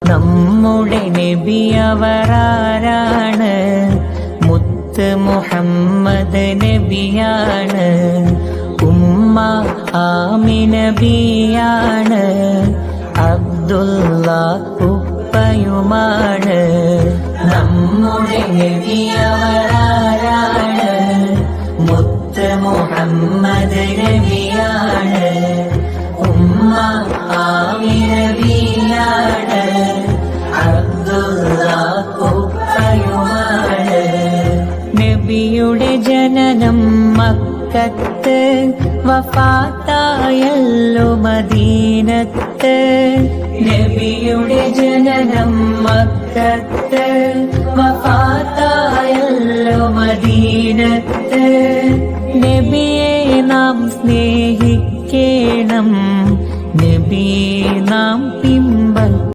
നമ്മുടെ നബി അവരാരാണ്? മുത്ത് മുഹമ്മദ് നബിയാണ്. ഉമ്മ ആമിന ബിയാണ്. അബ്ദുള്ള ഉപ്പയുമാണ്. നമ്മുടെ നബി അവരാരാണ്? മുത്ത് മുഹമ്മദ് നബിയാണ്. ഉമ്മ ആമിന ബിയാണ്. അബ്ദുള്ള ഉപ്പയുമാണ്. നബിയുടെ ജനനം മക്കത്ത്, വഫാത്തായല്ലോ മദീനത്ത്. നബിയുടെ ജനനം മക്കത്ത്, വഫാത്തായല്ലോ മദീനത്ത്. നബിയെ നാം സ്നേഹിക്കണം, നബിയെ നാം